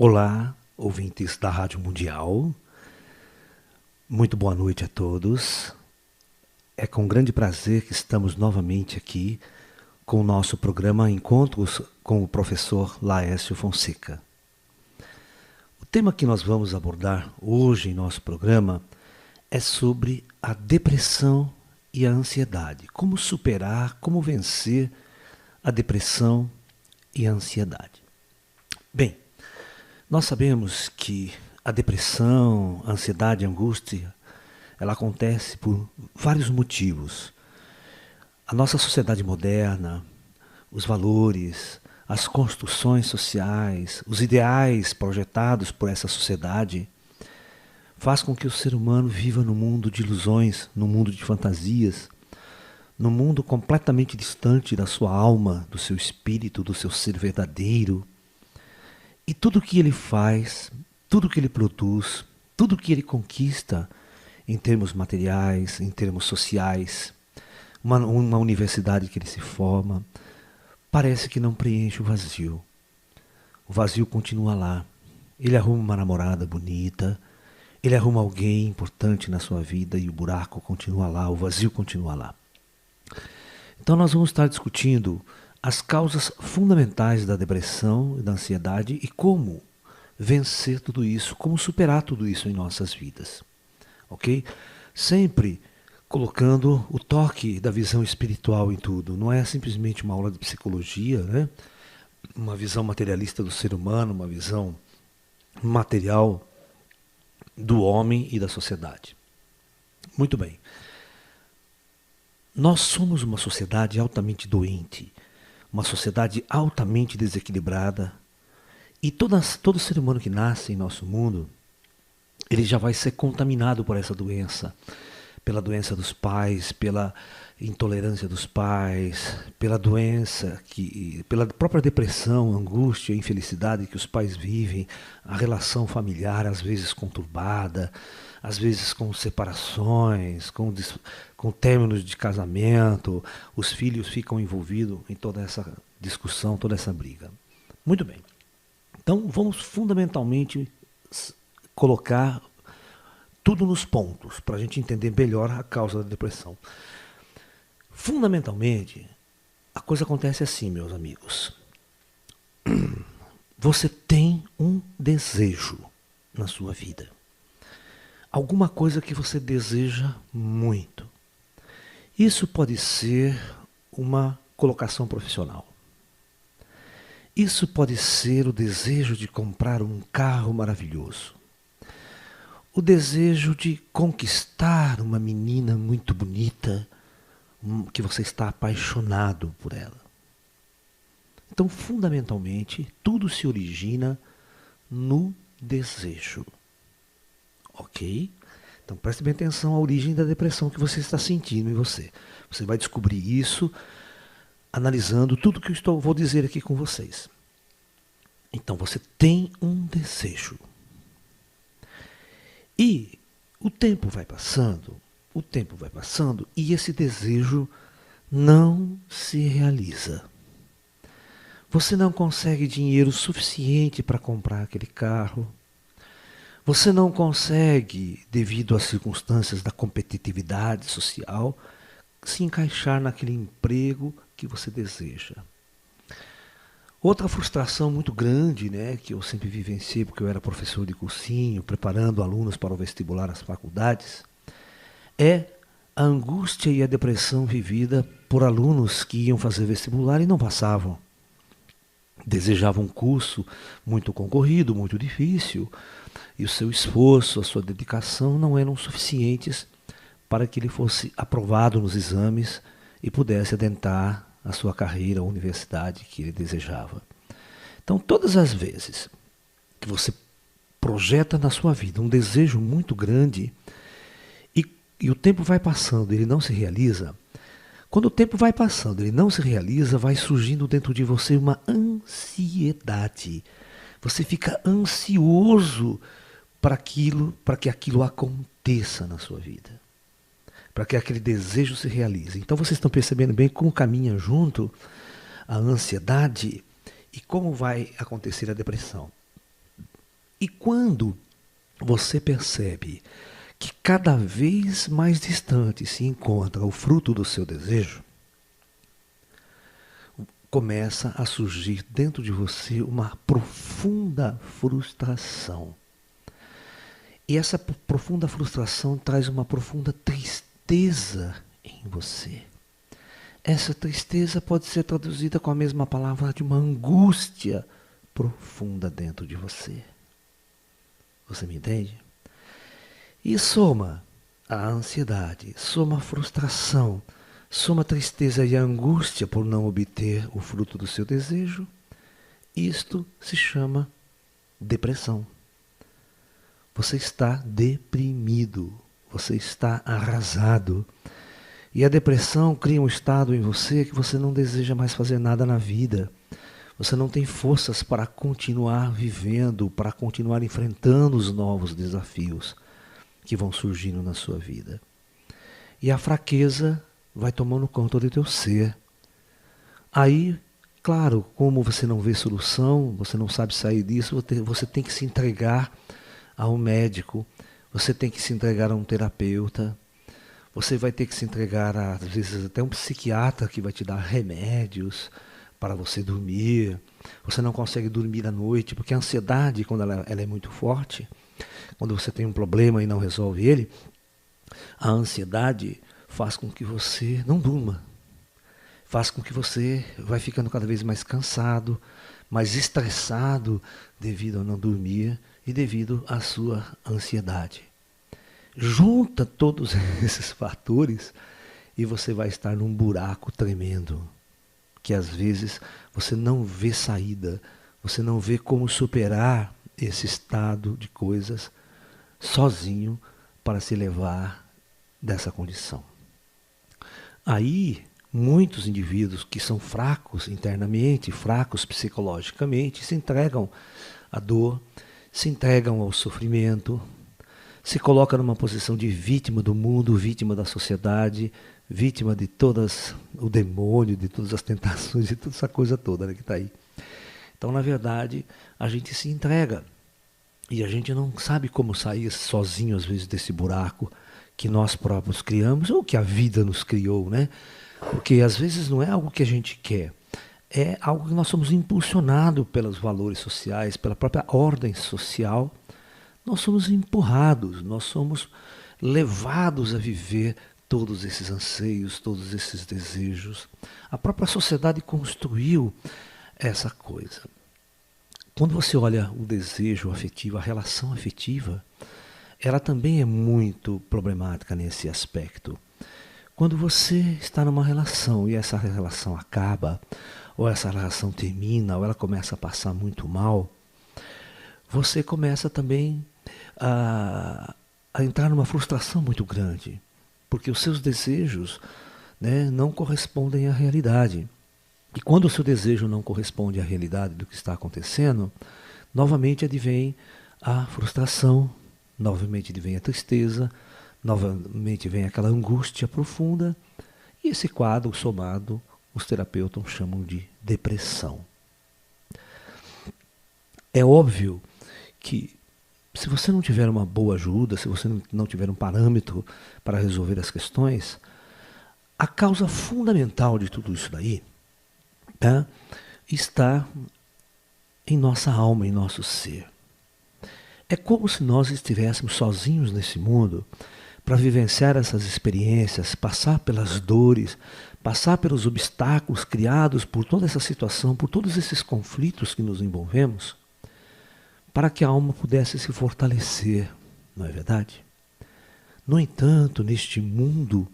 Olá, ouvintes da Rádio Mundial. Muito boa noite a todos. É com grande prazer que estamos novamente aqui com o nosso programa Encontros com o professor Laércio Fonseca. O tema que nós vamos abordar hoje em nosso programa é sobre a depressão e a ansiedade. Como superar, como vencer a depressão e a ansiedade. Bem, nós sabemos que a depressão, a ansiedade, a angústia, ela acontece por vários motivos. A nossa sociedade moderna, os valores, as construções sociais, os ideais projetados por essa sociedade, faz com que o ser humano viva num mundo de ilusões, num mundo de fantasias, num mundo completamente distante da sua alma, do seu espírito, do seu ser verdadeiro. E tudo que ele faz, tudo que ele produz, tudo que ele conquista em termos materiais, em termos sociais, uma universidade que ele se forma, parece que não preenche o vazio. O vazio continua lá. Ele arruma uma namorada bonita, ele arruma alguém importante na sua vida e o buraco continua lá, o vazio continua lá. Então nós vamos estar discutindo as causas fundamentais da depressão e da ansiedade e como vencer tudo isso, como superar tudo isso em nossas vidas. Ok? Sempre colocando o toque da visão espiritual em tudo. Não é simplesmente uma aula de psicologia, né? Uma visão materialista do ser humano, uma visão material do homem e da sociedade. Muito bem. Nós somos uma sociedade altamente doente, uma sociedade altamente desequilibrada, e todo ser humano que nasce em nosso mundo, ele já vai ser contaminado por essa doença, pela doença dos pais, pela intolerância dos pais, pela doença, pela própria depressão, angústia, infelicidade que os pais vivem, a relação familiar às vezes conturbada, às vezes com separações, com términos de casamento, os filhos ficam envolvidos em toda essa discussão, toda essa briga. Muito bem. Então vamos fundamentalmente colocar tudo nos pontos, para a gente entender melhor a causa da depressão. Fundamentalmente, a coisa acontece assim, meus amigos. Você tem um desejo na sua vida. Alguma coisa que você deseja muito. Isso pode ser uma colocação profissional. Isso pode ser o desejo de comprar um carro maravilhoso. O desejo de conquistar uma menina muito bonita, que você está apaixonado por ela. Então, fundamentalmente, tudo se origina no desejo. Ok? Então preste bem atenção à origem da depressão que você está sentindo em você. Você vai descobrir isso analisando tudo que vou dizer aqui com vocês. Então você tem um desejo. E o tempo vai passando e esse desejo não se realiza. Você não consegue dinheiro suficiente para comprar aquele carro. Você não consegue, devido às circunstâncias da competitividade social, se encaixar naquele emprego que você deseja. Outra frustração muito grande, né, que eu sempre vivenciei, porque eu era professor de cursinho, preparando alunos para o vestibular às faculdades, é a angústia e a depressão vivida por alunos que iam fazer vestibular e não passavam. Desejavam um curso muito concorrido, muito difícil, e o seu esforço, a sua dedicação não eram suficientes para que ele fosse aprovado nos exames e pudesse adentrar a sua carreira, a universidade que ele desejava. Então, todas as vezes que você projeta na sua vida um desejo muito grande e o tempo vai passando, ele não se realiza, quando o tempo vai passando, ele não se realiza, vai surgindo dentro de você uma ansiedade. Você fica ansioso para que aquilo aconteça na sua vida, para que aquele desejo se realize. Então vocês estão percebendo bem como caminha junto a ansiedade e como vai acontecer a depressão. E quando você percebe que cada vez mais distante se encontra o fruto do seu desejo, começa a surgir dentro de você uma profunda frustração. E essa profunda frustração traz uma profunda tristeza em você. Essa tristeza pode ser traduzida com a mesma palavra de uma angústia profunda dentro de você. Você me entende? E soma a ansiedade, soma a frustração, soma a tristeza e a angústia por não obter o fruto do seu desejo. Isto se chama depressão. Você está deprimido, você está arrasado. E a depressão cria um estado em você que você não deseja mais fazer nada na vida. Você não tem forças para continuar vivendo, para continuar enfrentando os novos desafios que vão surgindo na sua vida. E a fraqueza vai tomando conta do teu ser. Aí, claro, como você não vê solução, você não sabe sair disso, você tem que se entregar a um médico, você tem que se entregar a um terapeuta, você vai ter que se entregar a, às vezes até um psiquiatra que vai te dar remédios para você dormir. Você não consegue dormir à noite, porque a ansiedade, quando ela é muito forte, quando você tem um problema e não resolve ele, a ansiedade faz com que você não durma. Faz com que você vai ficando cada vez mais cansado, mais estressado devido a não dormir e devido à sua ansiedade. Junta todos esses fatores e você vai estar num buraco tremendo, que às vezes você não vê saída, você não vê como superar esse estado de coisas sozinho para se levar dessa condição. Aí, muitos indivíduos que são fracos internamente, fracos psicologicamente, se entregam à dor, se entregam ao sofrimento, se colocam numa posição de vítima do mundo, vítima da sociedade, vítima de todas o demônio, de todas as tentações, de toda essa coisa toda, né, que está aí. Então, na verdade, a gente se entrega e a gente não sabe como sair sozinho, às vezes, desse buraco que nós próprios criamos ou que a vida nos criou, né? Porque às vezes não é algo que a gente quer, é algo que nós somos impulsionados pelos valores sociais, pela própria ordem social. Nós somos empurrados, nós somos levados a viver todos esses anseios, todos esses desejos. A própria sociedade construiu essa coisa. Quando você olha o desejo afetivo, a relação afetiva, ela também é muito problemática nesse aspecto. Quando você está numa relação e essa relação acaba, ou essa relação termina, ou ela começa a passar muito mal, você começa também a entrar numa frustração muito grande, porque os seus desejos, né, não correspondem à realidade. E quando o seu desejo não corresponde à realidade do que está acontecendo, novamente advém a frustração, novamente advém a tristeza, novamente vem aquela angústia profunda, e esse quadro somado, os terapeutas chamam de depressão. É óbvio que se você não tiver uma boa ajuda, se você não tiver um parâmetro para resolver as questões, a causa fundamental de tudo isso daí, tá, está em nossa alma, em nosso ser. É como se nós estivéssemos sozinhos nesse mundo para vivenciar essas experiências, passar pelas dores, passar pelos obstáculos criados por toda essa situação, por todos esses conflitos que nos envolvemos, para que a alma pudesse se fortalecer, não é verdade? No entanto, neste mundo,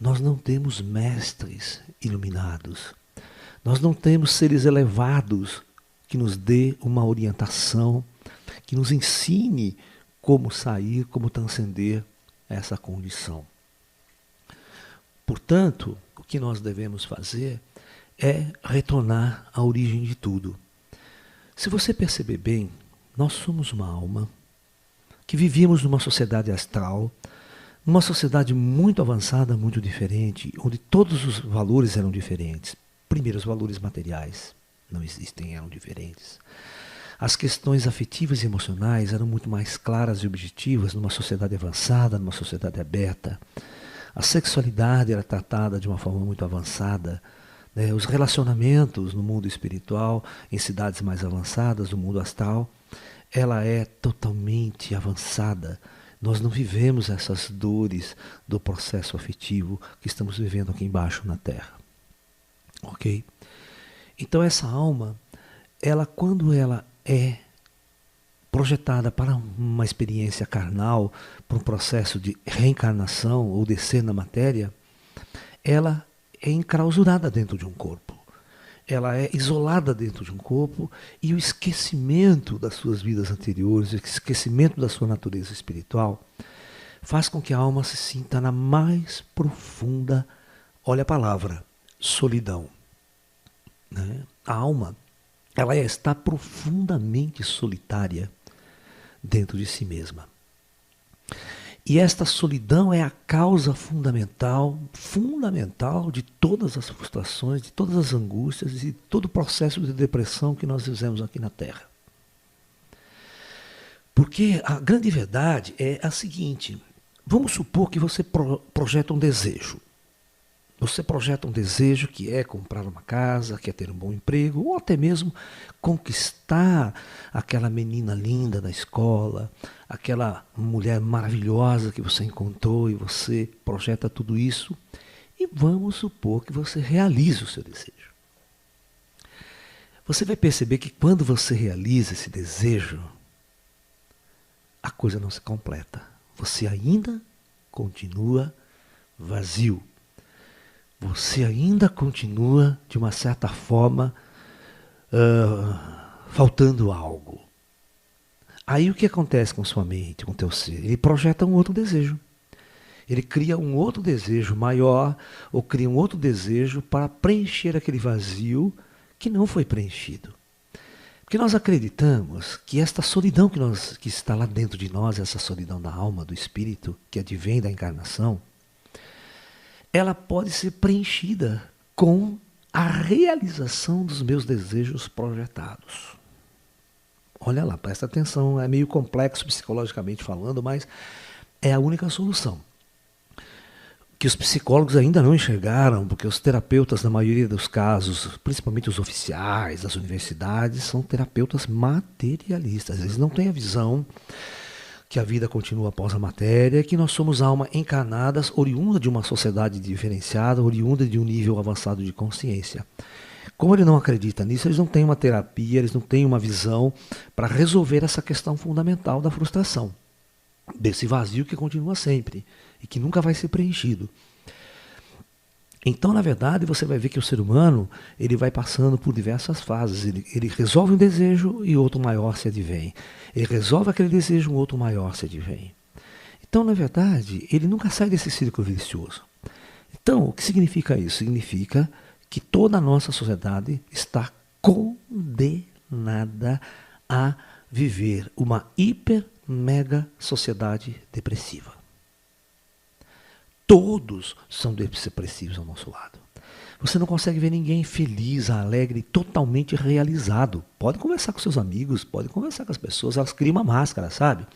nós não temos mestres iluminados, nós não temos seres elevados que nos dê uma orientação, que nos ensine como sair, como transcender essa condição. Portanto, o que nós devemos fazer é retornar à origem de tudo. Se você perceber bem, nós somos uma alma que vivíamos numa sociedade astral, numa sociedade muito avançada, muito diferente, onde todos os valores eram diferentes. Primeiro, os valores materiais não existem, eram diferentes. As questões afetivas e emocionais eram muito mais claras e objetivas numa sociedade avançada, numa sociedade aberta. A sexualidade era tratada de uma forma muito avançada, né? Os relacionamentos no mundo espiritual, em cidades mais avançadas, no mundo astral, ela é totalmente avançada. Nós não vivemos essas dores do processo afetivo que estamos vivendo aqui embaixo na Terra. Ok? Então essa alma, ela quando ela é projetada para uma experiência carnal, para um processo de reencarnação ou descer na matéria, ela é enclausurada dentro de um corpo. Ela é isolada dentro de um corpo e o esquecimento das suas vidas anteriores, o esquecimento da sua natureza espiritual, faz com que a alma se sinta na mais profunda, olha a palavra, solidão. Né? A alma, ela está profundamente solitária dentro de si mesma. E esta solidão é a causa fundamental de todas as frustrações, de todas as angústias e de todo o processo de depressão que nós vivemos aqui na Terra. Porque a grande verdade é a seguinte: vamos supor que você projeta um desejo. Você projeta um desejo que é comprar uma casa, quer ter um bom emprego, ou até mesmo conquistar aquela menina linda da escola, aquela mulher maravilhosa que você encontrou e você projeta tudo isso. E vamos supor que você realize o seu desejo. Você vai perceber que quando você realiza esse desejo, a coisa não se completa. Você ainda continua vazio. Você ainda continua, de uma certa forma, faltando algo. Aí o que acontece com sua mente, com teu ser? Ele projeta um outro desejo. Ele cria um outro desejo maior, ou cria um outro desejo para preencher aquele vazio que não foi preenchido. Porque nós acreditamos que esta solidão que está lá dentro de nós, essa solidão da alma, do espírito, que advém da encarnação, ela pode ser preenchida com a realização dos meus desejos projetados. Olha lá, presta atenção, é meio complexo psicologicamente falando, mas é a única solução. Que os psicólogos ainda não enxergaram, porque os terapeutas, na maioria dos casos, principalmente os oficiais das universidades, são terapeutas materialistas. Eles não têm a visão que a vida continua após a matéria, que nós somos alma encarnadas, oriunda de uma sociedade diferenciada, oriunda de um nível avançado de consciência. Como ele não acredita nisso, eles não têm uma terapia, eles não têm uma visão para resolver essa questão fundamental da frustração, desse vazio que continua sempre e que nunca vai ser preenchido. Então, na verdade, você vai ver que o ser humano ele vai passando por diversas fases. Ele resolve um desejo e outro maior se advém. Ele resolve aquele desejo, um outro maior se advém. Então, na verdade, ele nunca sai desse círculo vicioso. Então, o que significa isso? Significa que toda a nossa sociedade está condenada a viver uma hiper-mega sociedade depressiva. Todos são depressivos ao nosso lado. Você não consegue ver ninguém feliz, alegre, totalmente realizado. Pode conversar com seus amigos, pode conversar com as pessoas, elas criam uma máscara, sabe?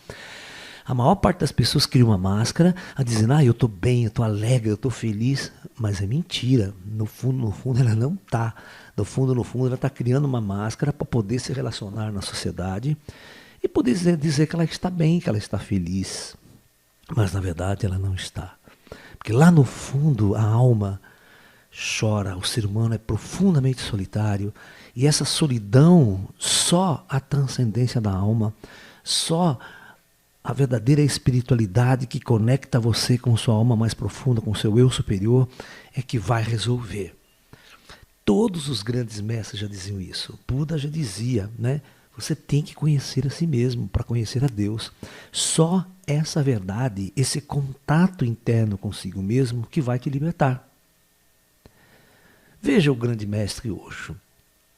A maior parte das pessoas cria uma máscara, a dizer, eu estou bem, eu estou alegre, eu estou feliz. Mas é mentira. No fundo, ela não está. No fundo, ela está criando uma máscara para poder se relacionar na sociedade e poder dizer que ela está bem, que ela está feliz. Mas, na verdade, ela não está. Porque lá no fundo a alma chora, o ser humano é profundamente solitário e essa solidão, só a transcendência da alma, só a verdadeira espiritualidade que conecta você com sua alma mais profunda, com seu eu superior, é que vai resolver. Todos os grandes mestres já diziam isso. Buda já dizia, né? Você tem que conhecer a si mesmo para conhecer a Deus. Só essa verdade, esse contato interno consigo mesmo que vai te libertar. Veja o grande mestre Osho.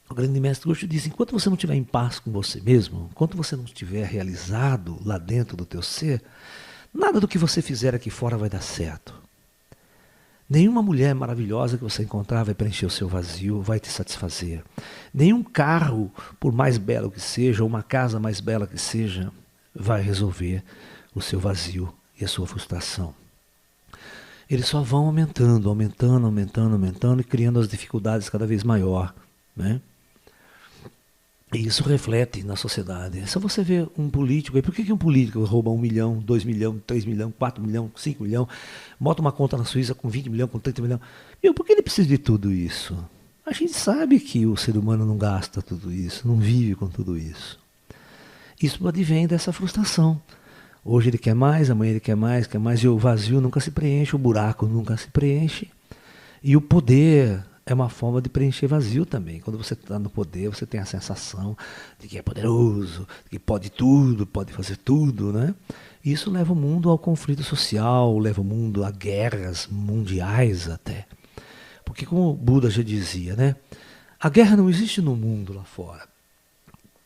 O grande mestre Osho diz, enquanto você não estiver em paz com você mesmo, enquanto você não estiver realizado lá dentro do teu ser, nada do que você fizer aqui fora vai dar certo. Nenhuma mulher maravilhosa que você encontrar vai preencher o seu vazio, vai te satisfazer. Nenhum carro, por mais belo que seja, ou uma casa mais bela que seja, vai resolver o seu vazio e a sua frustração. Eles só vão aumentando, aumentando, aumentando, aumentando e criando as dificuldades cada vez maior, né? E isso reflete na sociedade. É só você ver um político. Por que um político rouba 1 milhão, 2 milhões, 3 milhões, 4 milhões, 5 milhões, bota uma conta na Suíça com 20 milhões, com 30 milhões? Por que ele precisa de tudo isso? A gente sabe que o ser humano não gasta tudo isso, não vive com tudo isso. Isso advém dessa frustração. Hoje ele quer mais, amanhã ele quer mais, e o vazio nunca se preenche, o buraco nunca se preenche. E o poder é uma forma de preencher vazio também. Quando você está no poder, você tem a sensação de que é poderoso, de que pode tudo, pode fazer tudo, né? E isso leva o mundo ao conflito social, leva o mundo a guerras mundiais até. Porque como o Buda já dizia, né? A guerra não existe no mundo lá fora.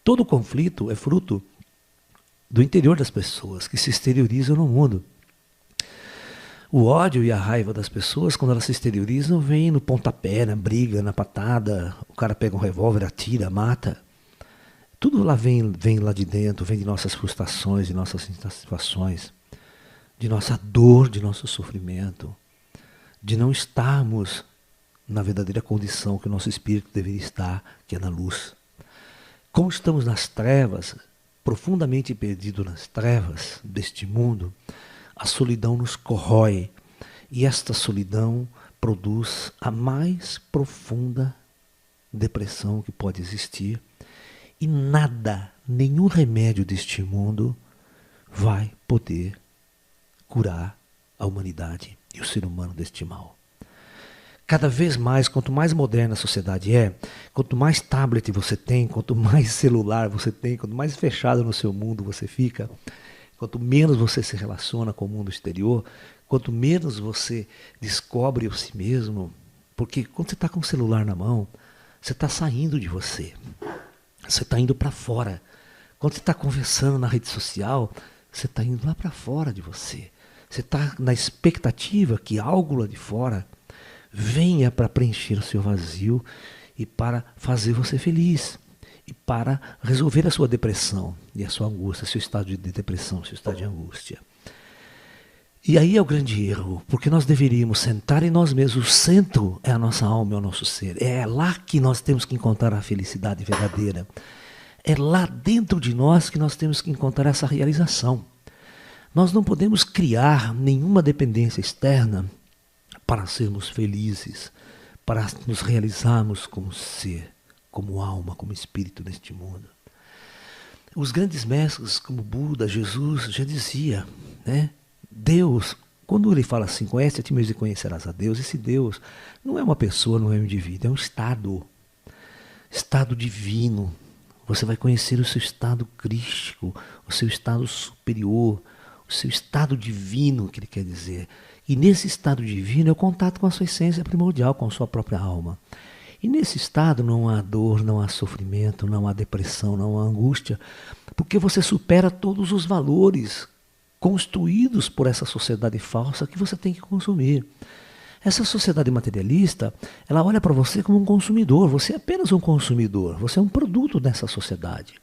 Todo conflito é fruto do interior das pessoas, que se exteriorizam no mundo. O ódio e a raiva das pessoas, quando elas se exteriorizam, vem no pontapé, na briga, na patada. O cara pega um revólver, atira, mata. Tudo lá vem lá de dentro, vem de nossas frustrações, de nossas insatisfações, de nossa dor, de nosso sofrimento, de não estarmos na verdadeira condição que o nosso espírito deveria estar, que é na luz. Como estamos nas trevas, profundamente perdidos nas trevas deste mundo, a solidão nos corrói, e esta solidão produz a mais profunda depressão que pode existir, e nada, nenhum remédio deste mundo vai poder curar a humanidade e o ser humano deste mal. Cada vez mais, quanto mais moderna a sociedade é, quanto mais tablet você tem, quanto mais celular você tem, quanto mais fechado no seu mundo você fica, quanto menos você se relaciona com o mundo exterior, quanto menos você descobre o si mesmo, porque quando você está com o celular na mão, você está saindo de você, você está indo para fora. Quando você está conversando na rede social, você está indo lá para fora de você. Você está na expectativa que algo lá de fora venha para preencher o seu vazio e para fazer você feliz. E para resolver a sua depressão e a sua angústia, seu estado de depressão, seu estado de angústia. E aí é o grande erro, porque nós deveríamos sentar em nós mesmos. O centro é a nossa alma, é o nosso ser. É lá que nós temos que encontrar a felicidade verdadeira. É lá dentro de nós que nós temos que encontrar essa realização. Nós não podemos criar nenhuma dependência externa para sermos felizes, para nos realizarmos como ser, como alma, como espírito neste mundo. Os grandes mestres, como Buda, Jesus, já dizia, né? Deus, quando ele fala assim, conhece a ti mesmo e conhecerás a Deus, esse Deus não é uma pessoa, não é um indivíduo, é um estado divino. Você vai conhecer o seu estado crístico, o seu estado superior, o seu estado divino, que ele quer dizer. E nesse estado divino é o contato com a sua essência primordial, com a sua própria alma. E nesse estado não há dor, não há sofrimento, não há depressão, não há angústia, porque você supera todos os valores construídos por essa sociedade falsa que você tem que consumir. Essa sociedade materialista, ela olha para você como um consumidor. Você é apenas um consumidor, você é um produto dessa sociedade.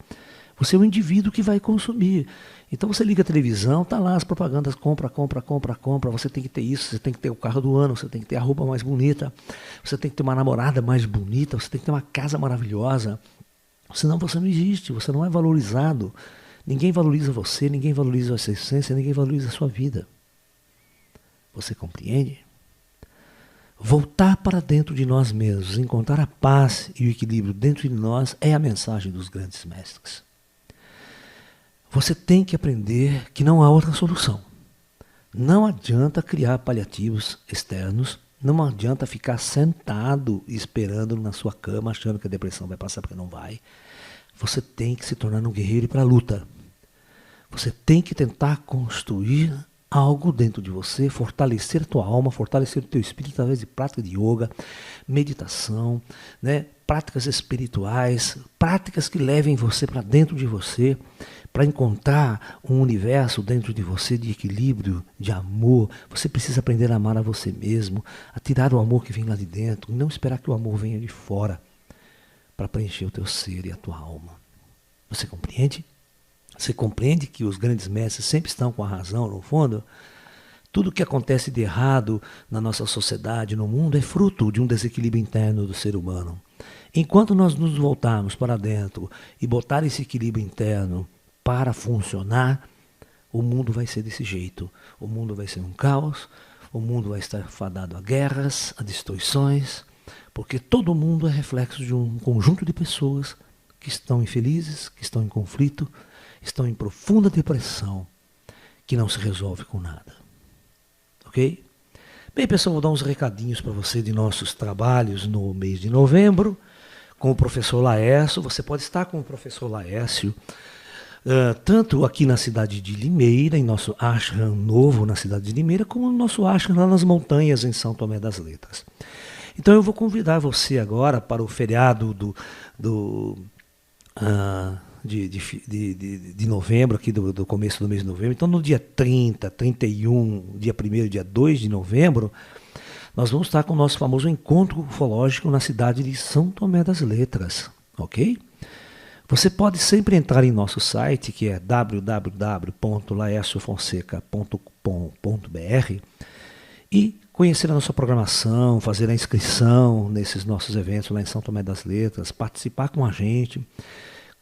Você é um indivíduo que vai consumir. Então você liga a televisão, está lá as propagandas, compra, compra, compra, compra, você tem que ter isso, você tem que ter o carro do ano, você tem que ter a roupa mais bonita, você tem que ter uma namorada mais bonita, você tem que ter uma casa maravilhosa. Senão você não existe, você não é valorizado. Ninguém valoriza você, ninguém valoriza a sua essência, ninguém valoriza a sua vida. Você compreende? Voltar para dentro de nós mesmos, encontrar a paz e o equilíbrio dentro de nós é a mensagem dos grandes mestres. Você tem que aprender que não há outra solução. Não adianta criar paliativos externos, não adianta ficar sentado esperando na sua cama, achando que a depressão vai passar, porque não vai. Você tem que se tornar um guerreiro e ir para a luta. Você tem que tentar construir algo dentro de você, fortalecer a tua alma, fortalecer o teu espírito através de prática de yoga, meditação, né? Práticas espirituais, práticas que levem você para dentro de você, para encontrar um universo dentro de você de equilíbrio, de amor, você precisa aprender a amar a você mesmo, a tirar o amor que vem lá de dentro, e não esperar que o amor venha de fora para preencher o teu ser e a tua alma. Você compreende? Você compreende que os grandes mestres sempre estão com a razão no fundo? Tudo que acontece de errado na nossa sociedade, no mundo, é fruto de um desequilíbrio interno do ser humano. Enquanto nós nos voltarmos para dentro e botar esse equilíbrio interno para funcionar, o mundo vai ser desse jeito. O mundo vai ser um caos, o mundo vai estar fadado a guerras, a destruições, porque todo mundo é reflexo de um conjunto de pessoas que estão infelizes, que estão em conflito, estão em profunda depressão, que não se resolve com nada. Ok? Bem, pessoal, vou dar uns recadinhos para você de nossos trabalhos no mês de novembro, com o professor Laércio. Você pode estar com o professor Laércio, tanto aqui na cidade de Limeira, em nosso ashram novo na cidade de Limeira, como no nosso ashram lá nas montanhas em São Tomé das Letras. Então eu vou convidar você agora para o feriado de novembro, aqui do começo do mês de novembro. Então no dia 30, 31, dia 1º, dia 2 de novembro, nós vamos estar com o nosso famoso encontro ufológico na cidade de São Tomé das Letras, ok? Você pode sempre entrar em nosso site, que é www.laerciofonseca.com.br, e conhecer a nossa programação, fazer a inscrição nesses nossos eventos lá em São Tomé das Letras, participar com a gente.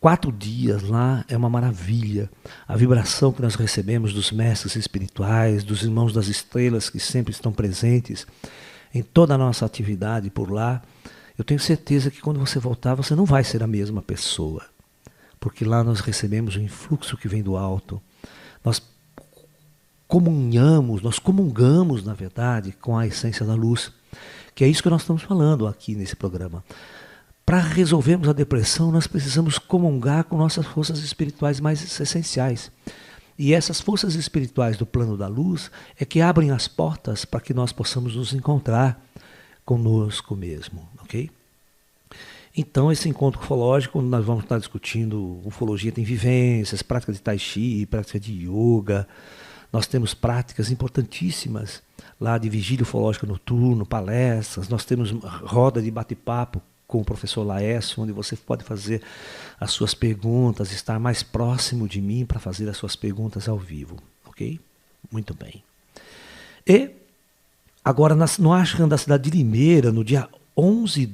4 dias lá é uma maravilha. A vibração que nós recebemos dos mestres espirituais, dos irmãos das estrelas que sempre estão presentes em toda a nossa atividade por lá, eu tenho certeza que quando você voltar, você não vai ser a mesma pessoa. Porque lá nós recebemos o influxo que vem do alto. Nós comungamos, na verdade, com a essência da luz. Que é isso que nós estamos falando aqui nesse programa. Para resolvermos a depressão, nós precisamos comungar com nossas forças espirituais mais essenciais. E essas forças espirituais do plano da luz é que abrem as portas para que nós possamos nos encontrar conosco mesmo, ok? Então, esse encontro ufológico, nós vamos estar discutindo ufologia tem vivências, prática de tai chi, prática de yoga. Nós temos práticas importantíssimas lá de vigília ufológica noturno, palestras. Nós temos roda de bate-papo com o professor Laércio, onde você pode fazer as suas perguntas, estar mais próximo de mim para fazer as suas perguntas ao vivo, ok? Muito bem. E agora no ashram da cidade de Limeira, no dia 11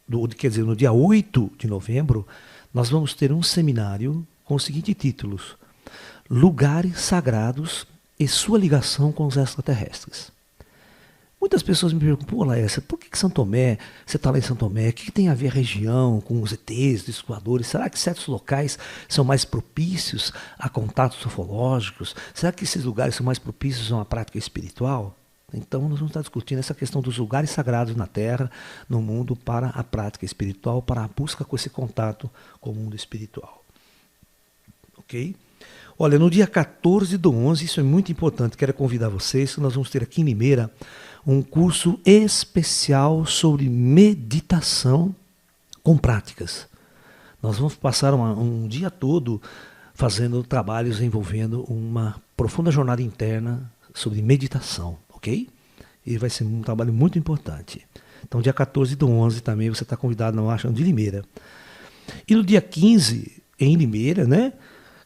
no dia 8 de novembro, nós vamos ter um seminário com os seguintes títulos: Lugares Sagrados e sua ligação com os extraterrestres. Muitas pessoas me perguntam, pô, Laércio, por que São Tomé, você está lá em São Tomé, o que tem a ver a região com os ETs, os voadores? Será que certos locais são mais propícios a contatos ufológicos? Será que esses lugares são mais propícios a uma prática espiritual? Então nós vamos estar discutindo essa questão dos lugares sagrados na Terra, no mundo, para a prática espiritual, para a busca com esse contato com o mundo espiritual. Ok? Olha, no dia 14/11, isso é muito importante, quero convidar vocês, que nós vamos ter aqui em Limeira um curso especial sobre meditação com práticas. Nós vamos passar um dia todo fazendo trabalhos envolvendo uma profunda jornada interna sobre meditação, ok? E vai ser um trabalho muito importante. Então, dia 14/11 também você está convidado no ashram de Limeira. E no dia 15, em Limeira, né,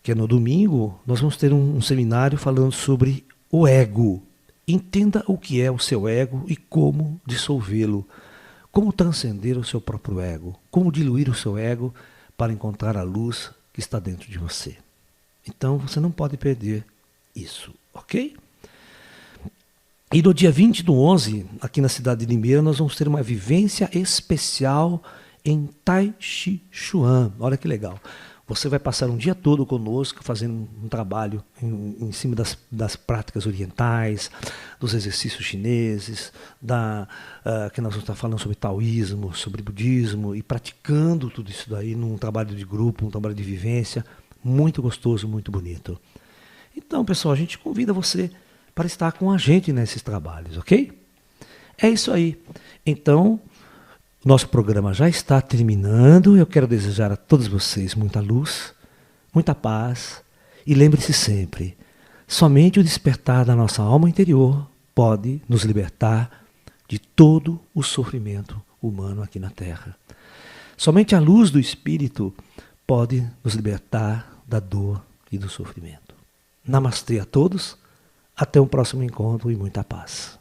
que é no domingo, nós vamos ter um seminário falando sobre o ego. Entenda o que é o seu ego e como dissolvê-lo. Como transcender o seu próprio ego. Como diluir o seu ego para encontrar a luz que está dentro de você. Então você não pode perder isso, ok? E no dia 20/11, aqui na cidade de Limeira, nós vamos ter uma vivência especial em Tai Chi Chuan. Olha que legal. Você vai passar um dia todo conosco fazendo um trabalho em cima das práticas orientais, dos exercícios chineses, que nós vamos estar falando sobre taoísmo, sobre budismo, e praticando tudo isso daí num trabalho de grupo, um trabalho de vivência, muito gostoso, muito bonito. Então, pessoal, a gente convida você para estar com a gente nesses trabalhos, ok? É isso aí. Então, nosso programa já está terminando. Eu quero desejar a todos vocês muita luz, muita paz e lembre-se sempre, somente o despertar da nossa alma interior pode nos libertar de todo o sofrimento humano aqui na Terra. Somente a luz do Espírito pode nos libertar da dor e do sofrimento. Namastê a todos, até um próximo encontro e muita paz.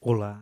Olá.